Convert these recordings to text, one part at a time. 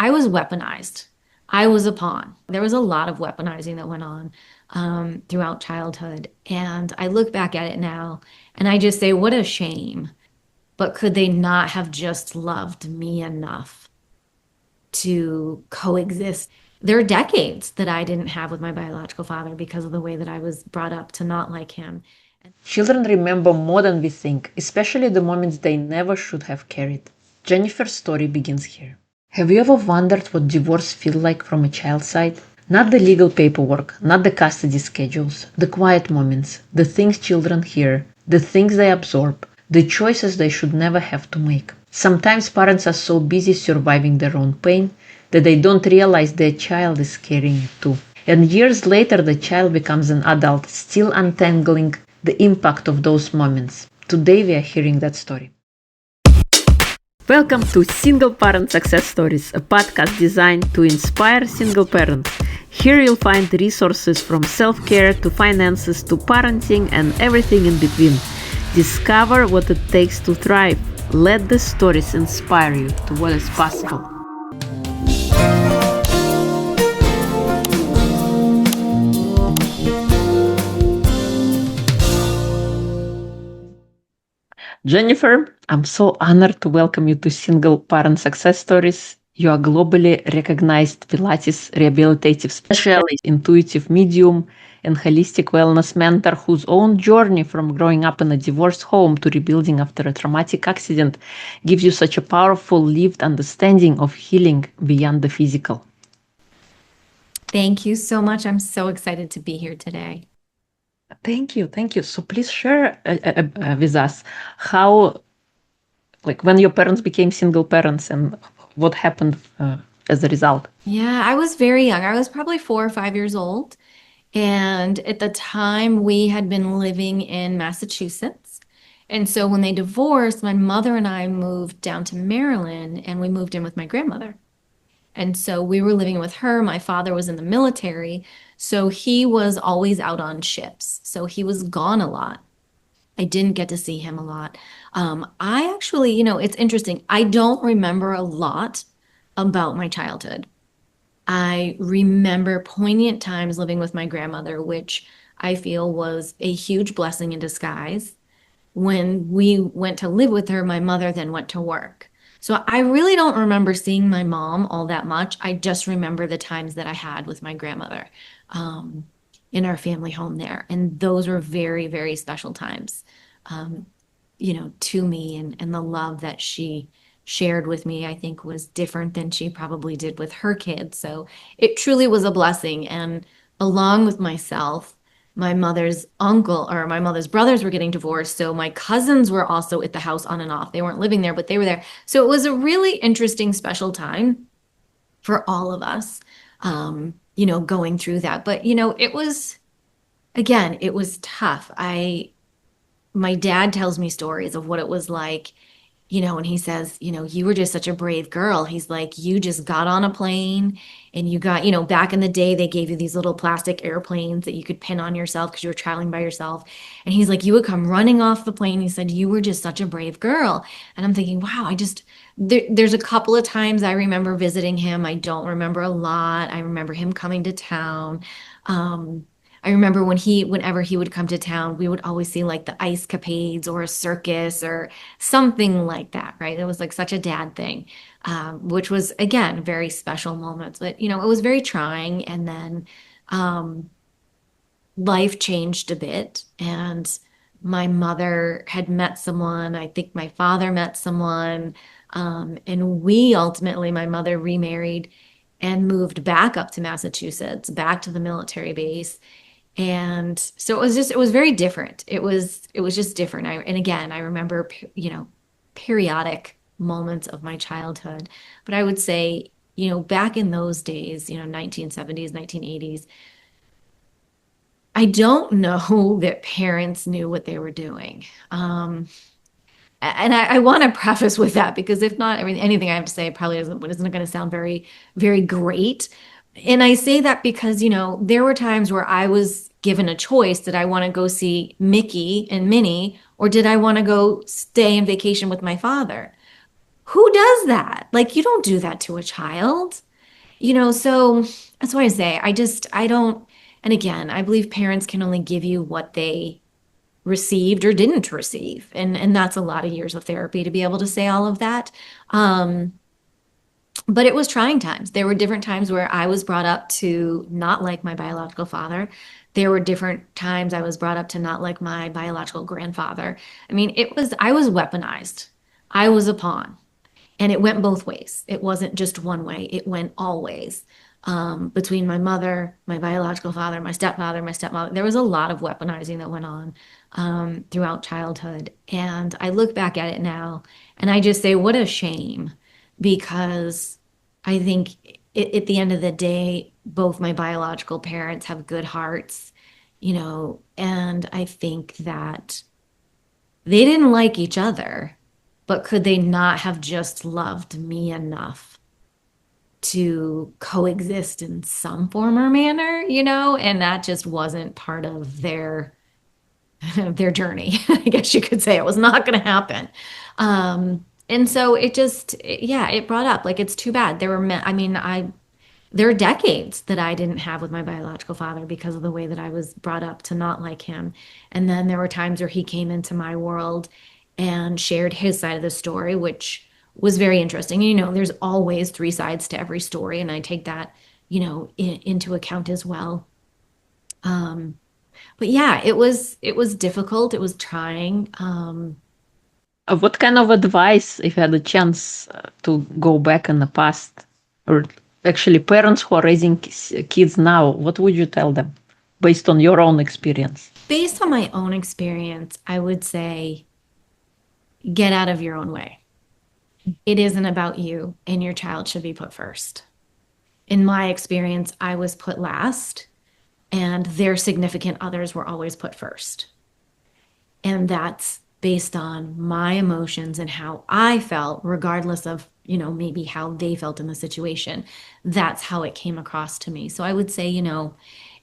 I was weaponized. I was a pawn. There was a lot of weaponizing that went on throughout childhood. And I look back at it now and I just say, what a shame. But could they not have just loved me enough to coexist? There are decades that I didn't have with my biological father because of the way that I was brought up to not like him. Children remember more than we think, especially the moments they never should have carried. Jennifer's story begins here. Have you ever wondered what divorce feels like from a child's side? Not the legal paperwork, not the custody schedules, the quiet moments, the things children hear, the things they absorb, the choices they should never have to make. Sometimes parents are so busy surviving their own pain that they don't realize their child is carrying it too. And years later, the child becomes an adult, still untangling the impact of those moments. Today, we are hearing that story. Welcome to Single Parent Success Stories, a podcast designed to inspire single parents. Here you'll find resources from self-care to finances to parenting and everything in between. Discover what it takes to thrive. Let the stories inspire you to what is possible. Jennifer, I'm so honored to welcome you to Single Parent Success Stories. You are globally recognized Pilates rehabilitative specialist, intuitive medium, and holistic wellness mentor whose own journey from growing up in a divorced home to rebuilding after a traumatic accident gives you such a powerful lived understanding of healing beyond the physical. Thank you so much. I'm so excited to be here today. Thank you. So please share with us how, when your parents became single parents and what happened as a result. Yeah, I was very young. I was probably 4 or 5 years old. And at the time, we had been living in Massachusetts. And so when they divorced, my mother and I moved down to Maryland and we moved in with my grandmother. And so we were living with her. My father was in the military. So he was always out on ships. So he was gone a lot. I didn't get to see him a lot. I actually, it's interesting. I don't remember a lot about my childhood. I remember poignant times living with my grandmother, which I feel was a huge blessing in disguise. When we went to live with her, my mother then went to work. So I really don't remember seeing my mom all that much. I just remember the times that I had with my grandmother in our family home there. And those were very, very special times, to me and the love that she shared with me, I think was different than she probably did with her kids. So it truly was a blessing. And along with myself, my mother's uncle or my mother's brothers were getting divorced. So my cousins were also at the house on and off. They weren't living there, but they were there. So it was a really interesting, special time for all of us, going through that. But, it was, again, it was tough. My dad tells me stories of what it was like, and he says, you were just such a brave girl. He's like, you just got on a plane and you got, back in the day, they gave you these little plastic airplanes that you could pin on yourself because you were traveling by yourself. And he's like, you would come running off the plane. He said, you were just such a brave girl. And I'm thinking, wow, there's a couple of times I remember visiting him. I don't remember a lot. I remember him coming to town. I remember whenever he would come to town, we would always see like the ice capades or a circus or something like that, right? It was like such a dad thing, which was, again, very special moments. But, it was very trying. And then life changed a bit. And my mother had met someone. I think my father met someone. And we ultimately, my mother remarried and moved back up to Massachusetts, back to the military base. And so it was very different. It was just different. And again, I remember, periodic moments of my childhood, but I would say, back in those days, 1970s, 1980s, I don't know that parents knew what they were doing. And I want to preface with that because if not, anything I have to say probably isn't going to sound very, very great. And I say that because, there were times where I was given a choice. Did I want to go see Mickey and Minnie, or did I want to go stay on vacation with my father? Who does that? Like, you don't do that to a child. So that's why I say I don't, and again, I believe parents can only give you what they received or didn't receive. And that's a lot of years of therapy to be able to say all of that. Um, but it was trying times. There were different times where I was brought up to not like my biological father. There were different times I was brought up to not like my biological grandfather. I mean, I was weaponized. I was a pawn. And it went both ways. It wasn't just one way, it went all ways. Between my mother, my biological father, my stepfather, my stepmother, there was a lot of weaponizing that went on throughout childhood. And I look back at it now and I just say, what a shame, because I think at the end of the day, both my biological parents have good hearts, and I think that they didn't like each other, but could they not have just loved me enough to coexist in some form or manner, And that just wasn't part of their journey. I guess you could say it was not going to happen. And so yeah, it brought up like it's too bad. I mean, there are decades that I didn't have with my biological father because of the way that I was brought up to not like him. And then there were times where he came into my world and shared his side of the story, which was very interesting. There's always three sides to every story, and I take that, into account as well. Um, but yeah, it was difficult. It was trying. What kind of advice, if you had a chance to go back in the past, or actually parents who are raising kids now, what would you tell them based on your own experience? Based on my own experience, I would say get out of your own way. It isn't about you, and your child should be put first. In my experience, I was put last, and their significant others were always put first. And that's based on my emotions and how I felt, regardless of, maybe how they felt in the situation. That's how it came across to me. So I would say,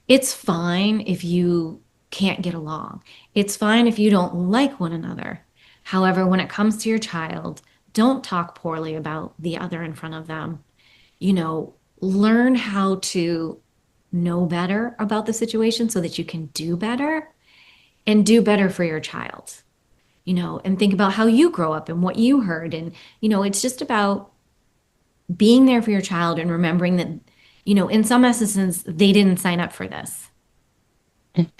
it's fine if you can't get along. It's fine if you don't like one another. However, when it comes to your child, don't talk poorly about the other in front of them. Learn how to know better about the situation so that you can do better and do better for your child, and think about how you grow up and what you heard. And, it's just about being there for your child and remembering that, in some instances, they didn't sign up for this.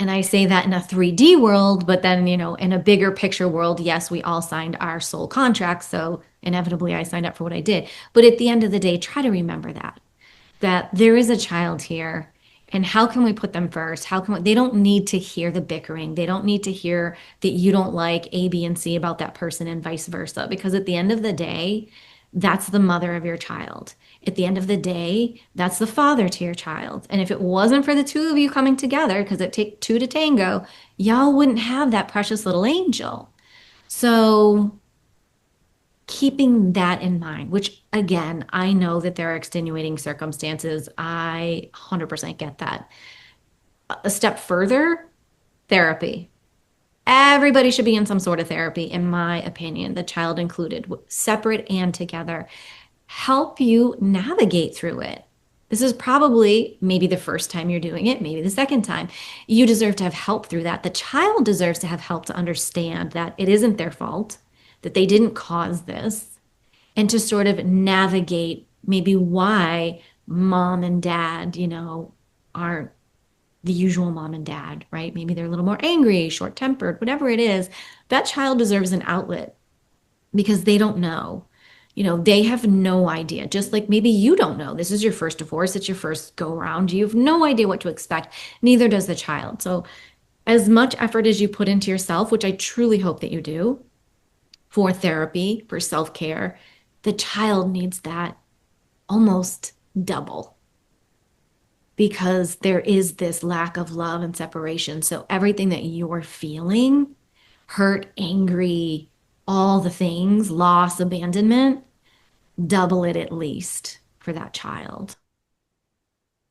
And I say that in a 3D world, but then, in a bigger picture world, yes, we all signed our soul contracts. So inevitably, I signed up for what I did. But at the end of the day, try to remember that there is a child here, and how can we put them first? They don't need to hear the bickering. They don't need to hear that you don't like A, B, and C about that person and vice versa. Because at the end of the day, that's the mother of your child. At the end of the day, that's the father to your child. And if it wasn't for the two of you coming together, because it takes two to tango, y'all wouldn't have that precious little angel. So keeping that in mind, which again, I know that there are extenuating circumstances. I 100% get that. A step further, therapy. Everybody should be in some sort of therapy, in my opinion, the child included, separate and together. Help you navigate through it. This is probably maybe the first time you're doing it, maybe the second time. You deserve to have help through that. The child deserves to have help to understand that it isn't their fault, that they didn't cause this, and to sort of navigate maybe why mom and dad, aren't the usual mom and dad, right? Maybe they're a little more angry, short tempered, whatever it is. That child deserves an outlet because they don't know. They have no idea. Just like maybe you don't know. This is your first divorce, it's your first go around. You have no idea what to expect. Neither does the child. So, as much effort as you put into yourself, which I truly hope that you do, for therapy, for self care, the child needs that almost double because there is this lack of love and separation. So everything that you're feeling, hurt, angry, all the things, loss, abandonment, double it at least for that child.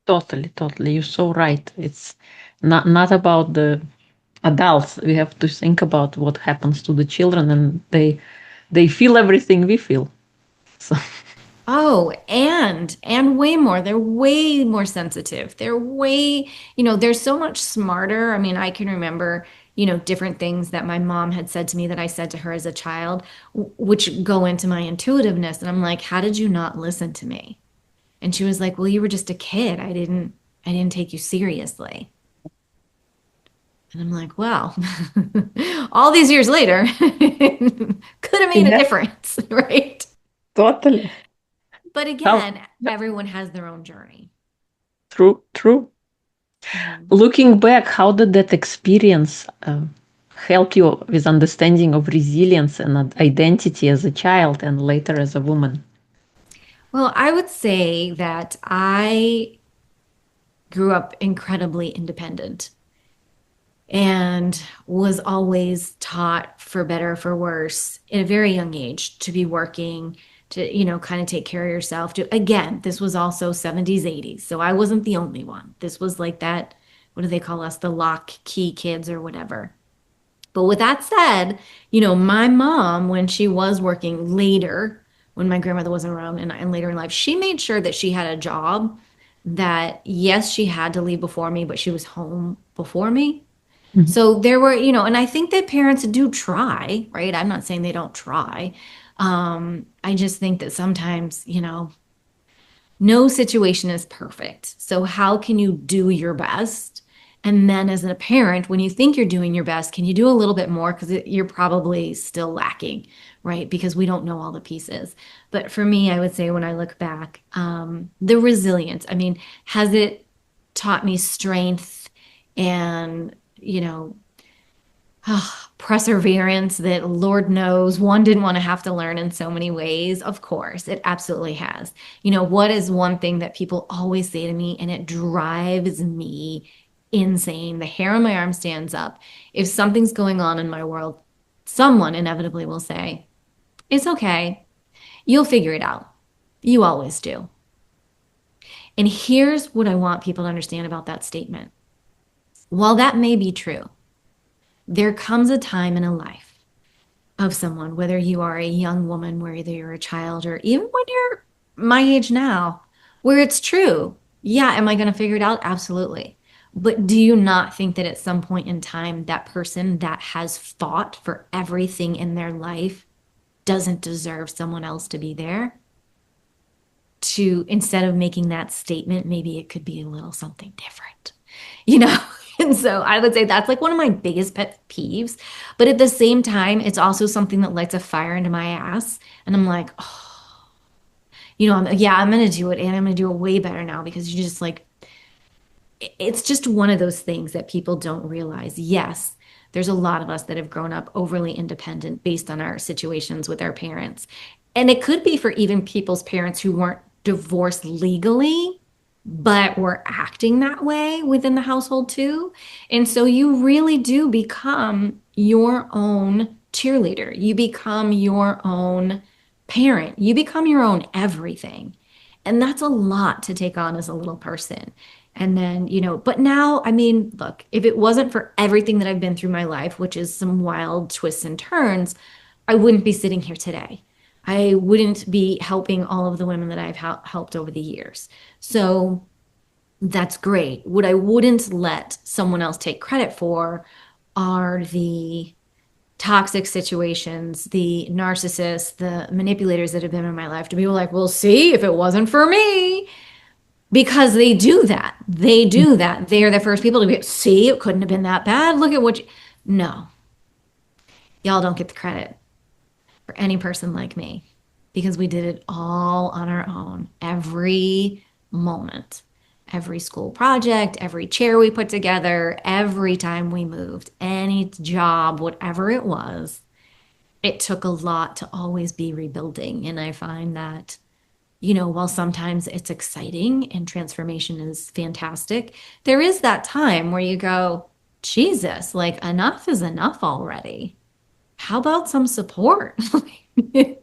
Totally, totally. You're so right. It's not about the adults. We have to think about what happens to the children, and they feel everything we feel. So And way more. They're way more sensitive. They're way, they're so much smarter. I mean, I can remember, different things that my mom had said to me that I said to her as a child, which go into my intuitiveness. And I'm like, how did you not listen to me? And she was like, well, you were just a kid. I didn't take you seriously. And I'm like, well, all these years later, could have made a yeah, difference, right? totally. But How again, everyone has their own journey. true, true. Mhm. Looking back, how did that experience help you with understanding of resilience and identity as a child and later as a woman? Well, I would say that I grew up incredibly independent and was always taught for better, for worse, at a very young age to be working, to, kind of take care of yourself. To, again, this was also 70s, 80s. So I wasn't the only one. This was like that, what do they call us? The lock key kids or whatever. But with that said, my mom, when she was working later, when my grandmother wasn't around and later in life, she made sure that she had a job that, yes, she had to leave before me, but she was home before me. Mhm. So there were, and I think that parents do try, right? I'm not saying they don't try. I just think that sometimes, no situation is perfect. So, how can you do your best? And then, as a parent, when you think you're doing your best, can you do a little bit more? Because you're probably still lacking, right? Because we don't know all the pieces. But for me, I would say when I look back, the resilience, I mean, has it taught me strength and, perseverance that Lord knows one didn't want to have to learn in so many ways. Of course, it absolutely has. What is one thing that people always say to me, and it drives me insane? The hair on my arm stands up. If something's going on in my world, someone inevitably will say, it's okay. You'll figure it out. You always do. And here's what I want people to understand about that statement. While that may be true, there comes a time in a life of someone, whether you are a young woman, whether you're a child, or even when you're my age now, where it's true. Yeah, am I going to figure it out? Absolutely. But do you not think that at some point in time, that person that has fought for everything in their life doesn't deserve someone else to be there? To instead of making that statement, maybe it could be a little something different, you know? And so I would say that's like one of my biggest pet peeves. But at the same time, it's also something that lights a fire into my ass. And I'm like, oh, yeah, I'm going to do it. And I'm going to do it way better now because you just like, it's just one of those things that people don't realize. Yes, there's a lot of us that have grown up overly independent based on our situations with our parents. And it could be for even people's parents who weren't divorced legally, but were acting that way within the household too. And so you really do become your own cheerleader. You become your own parent. You become your own everything. And that's a lot to take on as a little person. And then, but now, I mean, look, if it wasn't for everything that I've been through my life, which is some wild twists and turns, I wouldn't be sitting here today. I wouldn't be helping all of the women that I've helped over the years. So that's great. What I wouldn't let someone else take credit for are the toxic situations, the narcissists, the manipulators that have been in my life to be like, well, see, if it wasn't for me, because they do that. They do that. They're the first people to be, see, it couldn't have been that bad. Look at what you. No, y'all don't get the credit for any person like me because we did it all on our own. Every moment, every school project, every chair we put together, every time we moved, any job, whatever it was, it took a lot to always be rebuilding. And I find that while sometimes it's exciting and transformation is fantastic, there is that time where you go, Jesus, like enough is enough already. How about some support? And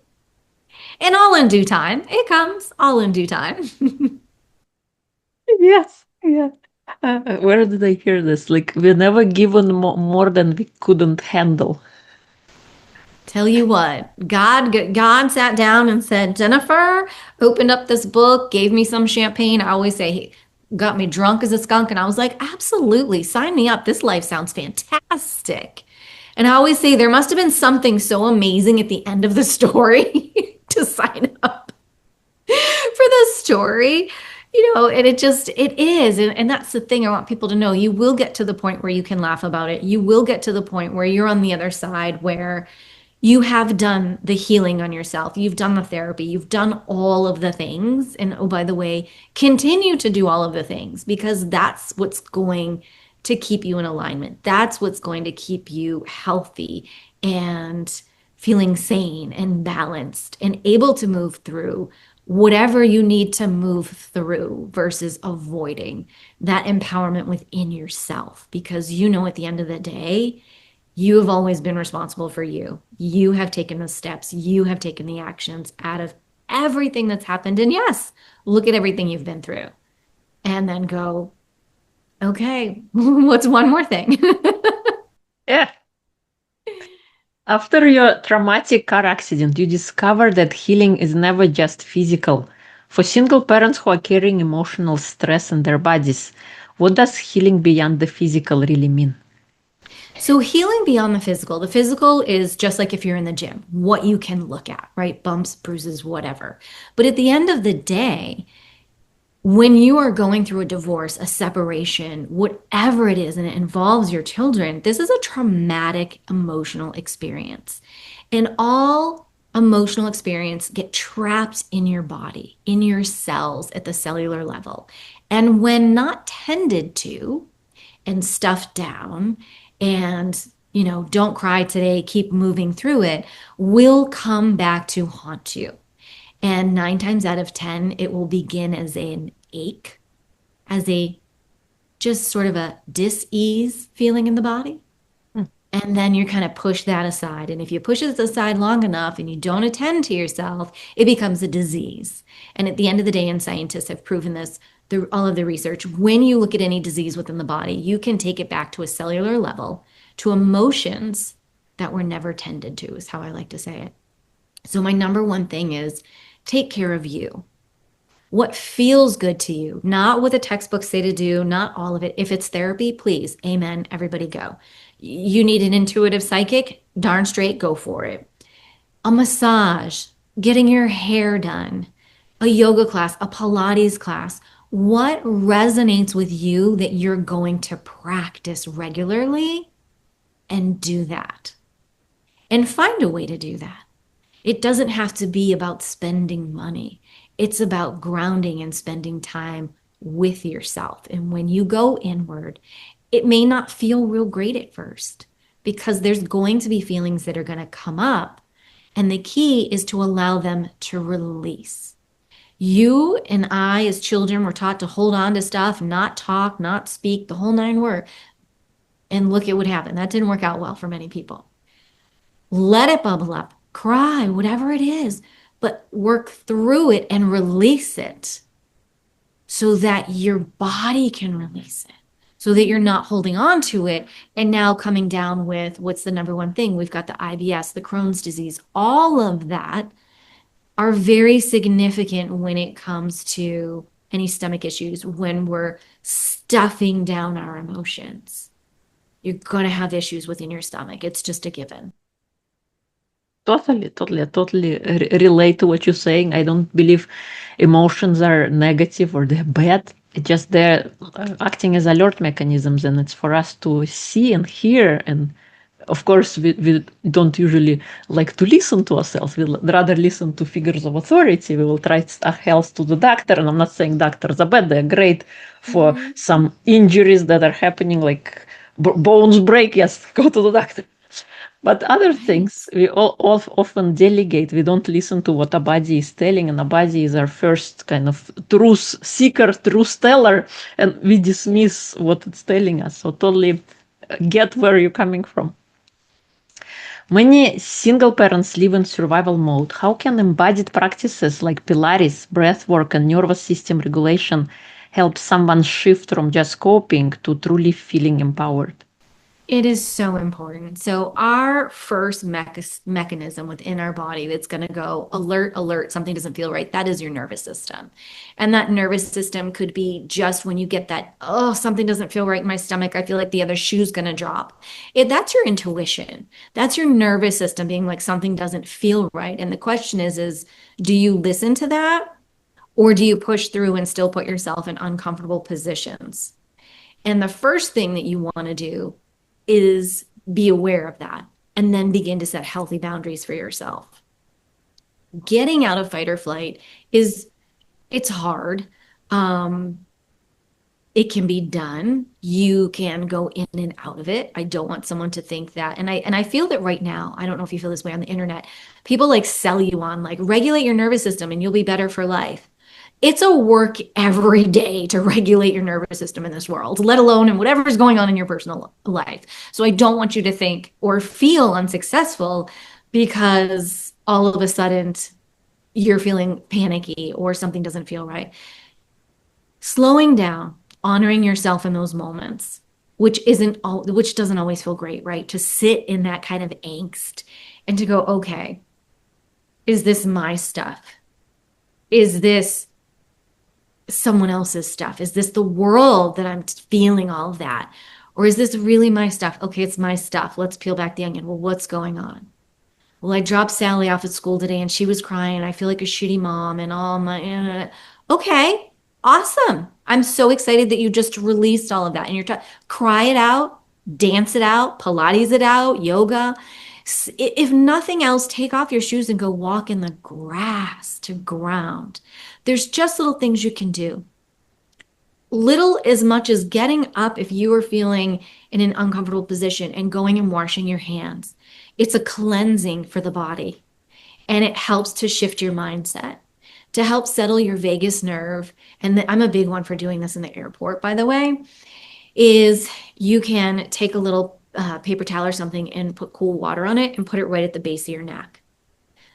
all in due time. It comes all in due time. Yes, yeah. Where did I hear this? Like, we never given more than we couldn't handle. Tell you what, God sat down and said, Jennifer, opened up this book, gave me some champagne. I always say he got me drunk as a skunk. And I was like, absolutely, sign me up. This life sounds fantastic. And I always say there must have been something so amazing at the end of the story to sign up for this story, and it is. And that's the thing I want people to know. You will get to the point where you can laugh about it. You will get to the point where you're on the other side where you have done the healing on yourself. You've done the therapy. You've done all of the things. And oh, by the way, continue to do all of the things because that's what's going to keep you in alignment. That's what's going to keep you healthy and feeling sane and balanced and able to move through whatever you need to move through versus avoiding that empowerment within yourself. Because at the end of the day, you have always been responsible for you. You have taken the steps, you have taken the actions out of everything that's happened. And yes, look at everything you've been through and then go, okay, what's one more thing? Yeah. After your traumatic car accident, you discover that healing is never just physical. For single parents who are carrying emotional stress in their bodies, what does healing beyond the physical really mean? So, healing beyond the physical is just like if you're in the gym, what you can look at, right? Bumps, bruises, whatever. But at the end of the day, when you are going through a divorce, a separation, whatever it is, and it involves your children, this is a traumatic emotional experience. And all emotional experience get trapped in your body, in your cells at the cellular level. And when not tended to and stuffed down and don't cry today, keep moving through it, will come back to haunt you. And 9 times out of 10, it will begin as an ache, as a just sort of a dis-ease feeling in the body. Hmm. And then you kind of push that aside. And if you push it aside long enough and you don't attend to yourself, it becomes a disease. And at the end of the day, and scientists have proven this through all of the research, when you look at any disease within the body, you can take it back to a cellular level, to emotions that were never tended to, is how I like to say it. So my number one thing is take care of you. What feels good to you, not what the textbooks say to do, not all of it. If it's therapy, please, amen, everybody go. You need an intuitive psychic, darn straight, go for it. A massage, getting your hair done, a yoga class, a Pilates class. What resonates with you that you're going to practice regularly and do that? And find a way to do that. It doesn't have to be about spending money. It's about grounding and spending time with yourself. And when you go inward, it may not feel real great at first because there's going to be feelings that are going to come up. And the key is to allow them to release. You and I, as children, were taught to hold on to stuff, not talk, not speak, the whole nine words. And look at what happened. That didn't work out well for many people. Let it bubble up, cry, whatever it is, but work through it and release it so that your body can release it, so that you're not holding on to it. And now coming down with what's the number one thing? We've got the IBS, the Crohn's disease, all of that are very significant when it comes to any stomach issues, when we're stuffing down our emotions. You're going to have issues within your stomach. It's just a given. Totally, totally, I totally relate to what you're saying. I don't believe emotions are negative or they're bad. It's just they're acting as alert mechanisms, and it's for us to see and hear. And of course, we don't usually like to listen to ourselves. We'll rather listen to figures of authority. We will try health to the doctor. And I'm not saying doctors are bad. They're great for Mhm. some injuries that are happening, like bones break. Yes, go to the doctor. But other Right. things, we all often delegate. We don't listen to what our body is telling, and our body is our first kind of truth seeker, truth teller, and we dismiss what it's telling us. So totally get where you're coming from. Many single parents live in survival mode. How can embodied practices like Pilates, breath work, and nervous system regulation help someone shift from just coping to truly feeling empowered? It is so important. So, our first mechanism within our body that's going to go alert, alert, something doesn't feel right, that is your nervous system. And that nervous system could be just when you get that, oh, something doesn't feel right in my stomach. I feel like the other shoe's going to drop. That's your intuition. That's your nervous system being like something doesn't feel right. And the question is, do you listen to that or do you push through and still put yourself in uncomfortable positions? And the first thing that you want to do is be aware of that and then begin to set healthy boundaries for yourself. Getting out of fight or flight is it's hard. Um, it can be done. You can go in and out of it. I don't want someone to think that. And I feel that right now, I don't know if you feel this way on the internet. People like sell you on like regulate your nervous system and you'll be better for life. It's a work every day to regulate your nervous system in this world, let alone in whatever's going on in your personal life. So I don't want you to think or feel unsuccessful because all of a sudden you're feeling panicky or something doesn't feel right. Slowing down, honoring yourself in those moments, which doesn't always feel great, right? To sit in that kind of angst and to go, okay, is this my stuff? Is this someone else's stuff? Is this the world that I'm feeling all of that? Or is this really my stuff? Okay, it's my stuff. Let's peel back the onion. Well, what's going on? Well, I dropped Sally off at school today and she was crying. I feel like a shitty mom and all my. Okay, awesome. I'm so excited that you just released all of that and cry it out, dance it out, Pilates it out, yoga. If nothing else, take off your shoes and go walk in the grass to ground. There's just little things you can do. Little as much as getting up if you are feeling in an uncomfortable position and going and washing your hands. It's a cleansing for the body and it helps to shift your mindset, to help settle your vagus nerve. And I'm a big one for doing this in the airport, by the way, is you can take a little paper towel or something and put cool water on it and put it right at the base of your neck.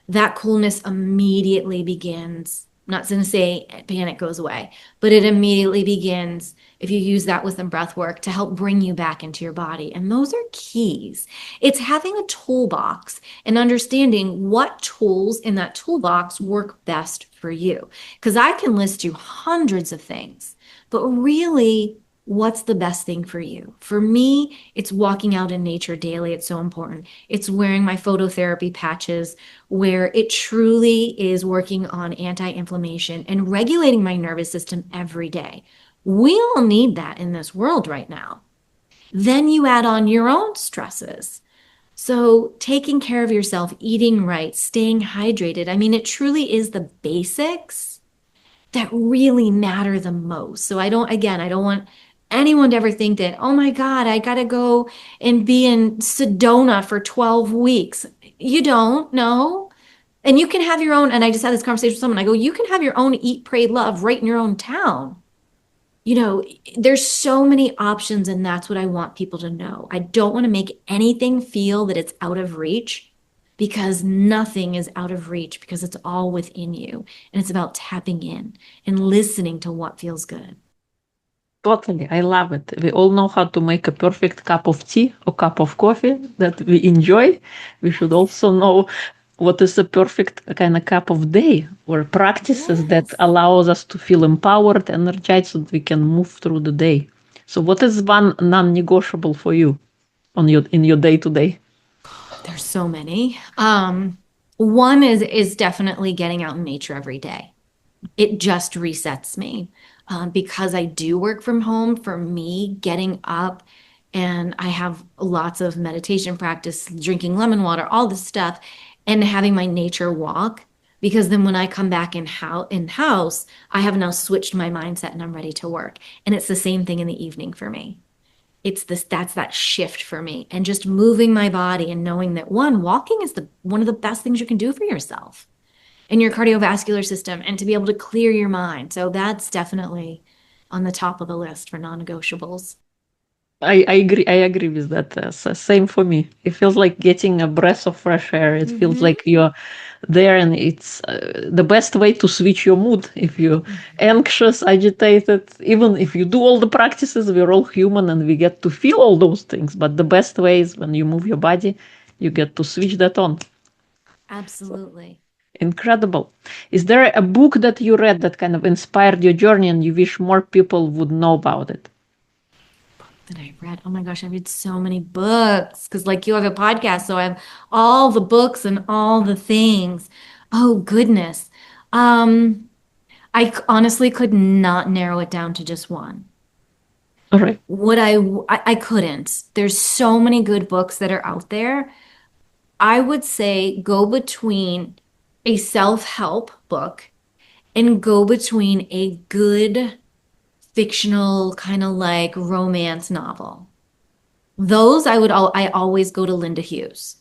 That coolness immediately begins. I'm not going to say panic goes away, but it immediately begins if you use that with some breath work to help bring you back into your body. And those are keys. It's having a toolbox and understanding what tools in that toolbox work best for you. Because I can list you hundreds of things, but really, what's the best thing for you? For me, it's walking out in nature daily. It's so important. It's wearing my phototherapy patches where it truly is working on anti-inflammation and regulating my nervous system every day. We all need that in this world right now. Then you add on your own stresses. So, taking care of yourself, eating right, staying hydrated. I mean, it truly is the basics that really matter the most. So I don't want anyone to ever think that, oh my God, I got to go and be in Sedona for 12 weeks. You don't, no. And you can have your own, and I just had this conversation with someone. I go, you can have your own eat, pray, love right in your own town. You know, there's so many options, and that's what I want people to know. I don't want to make anything feel that it's out of reach because nothing is out of reach because it's all within you. And it's about tapping in and listening to what feels good. Totally, I love it. We all know how to make a perfect cup of tea or cup of coffee that we enjoy. We should also know what is the perfect kind of cup of day or practices that Yes. allows us to feel empowered, energized, so that we can move through the day. So, what is one non-negotiable for you on your in your day to day? There's so many. One is definitely getting out in nature every day. It just resets me. Because I do work from home, for me, getting up and I have lots of meditation practice, drinking lemon water, all this stuff, and having my nature walk. Because then when I come back in house, I have now switched my mindset and I'm ready to work. And it's the same thing in the evening for me. That's that shift for me. And just moving my body and knowing that walking is the one of the best things you can do for yourself in your cardiovascular system and to be able to clear your mind. So that's definitely on the top of the list for non-negotiables. I agree. I agree with that. Same for me. It feels like getting a breath of fresh air. It feels Hmm. like you're there, and it's the best way to switch your mood. If you're anxious, agitated, even if you do all the practices, we're all human and we get to feel all those things. But the best way is when you move your body, you get to switch that on. So Absolutely. incredible. Is there a book that you read that kind of inspired your journey and you wish more people would know about it? That I read. Oh my gosh, I read so many books because, like, you have a podcast, so I have all the books and all the things. Oh goodness. Um, honestly could not narrow it down to just one. All right. I couldn't. There's so many good books that are out there. I would say go between a self-help book and go between a good fictional kind of like romance novel. Those I always go to Linda Hughes.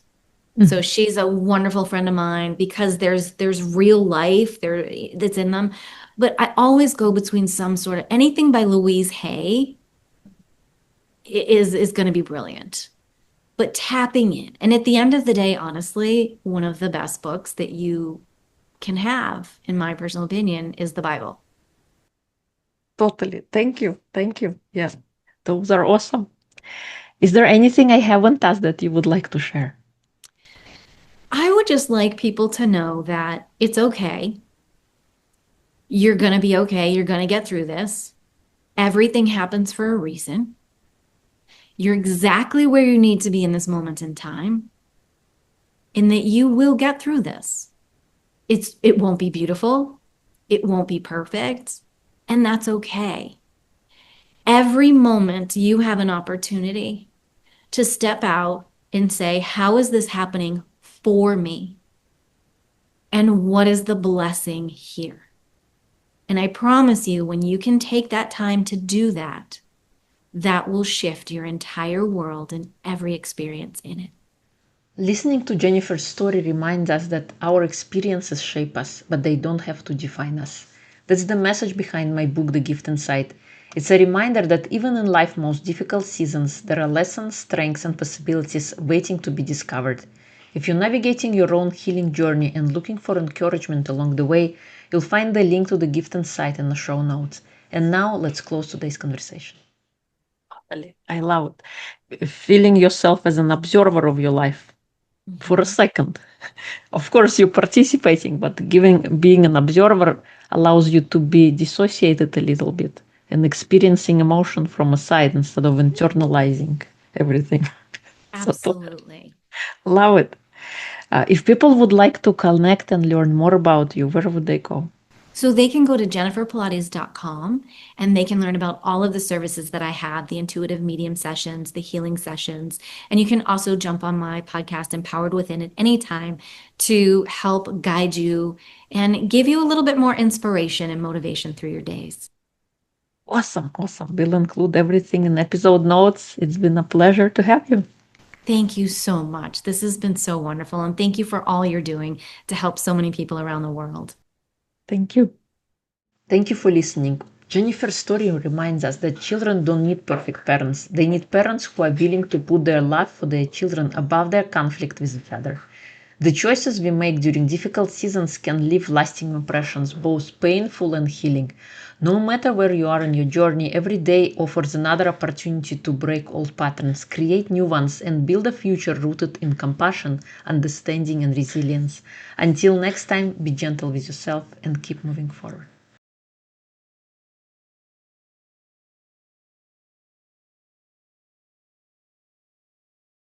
So Mhm. she's a wonderful friend of mine because there's real life there that's in them. But I always go between some sort of anything by Louise Hay is going to be brilliant. But tapping in. And at the end of the day, honestly, one of the best books that you can have, in my personal opinion, is the Bible. Totally. Thank you. Thank you. Yes. Those are awesome. Is there anything I haven't asked that you would like to share? I would just like people to know that it's okay. You're going to be okay. You're going to get through this. Everything happens for a reason. You're exactly where you need to be in this moment in time, and that you will get through this. It won't be beautiful. It won't be perfect, and that's okay. Every moment you have an opportunity to step out and say, how is this happening for me? And what is the blessing here? And I promise you, when you can take that time to do that, that will shift your entire world and every experience in it. Listening to Jennifer's story reminds us that our experiences shape us, but they don't have to define us. That's the message behind my book, The Gift Inside. It's a reminder that even in life's most difficult seasons, there are lessons, strengths, and possibilities waiting to be discovered. If you're navigating your own healing journey and looking for encouragement along the way, you'll find the link to The Gift Inside in the show notes. And now let's close today's conversation. I love it. Feeling yourself as an observer of your life for a Mhm. second. Of course, you're participating, but being an observer allows you to be dissociated a little bit and experiencing emotion from a side instead of internalizing everything. So Absolutely. love it. If people would like to connect and learn more about you, where would they go? So they can go to jenniferpilates.com and they can learn about all of the services that I have, the intuitive medium sessions, the healing sessions. And you can also jump on my podcast, Empowered Within, at any time to help guide you and give you a little bit more inspiration and motivation through your days. Awesome, awesome. We'll include everything in episode notes. It's been a pleasure to have you. Thank you so much. This has been so wonderful. And thank you for all you're doing to help so many people around the world. Thank you. Thank you for listening. Jennifer's story reminds us that children don't need perfect parents. They need parents who are willing to put their love for their children above their conflict with each other. The choices we make during difficult seasons can leave lasting impressions, both painful and healing. No matter where you are in your journey, every day offers another opportunity to break old patterns, create new ones, and build a future rooted in compassion, understanding, and resilience. Until next time, be gentle with yourself and keep moving forward.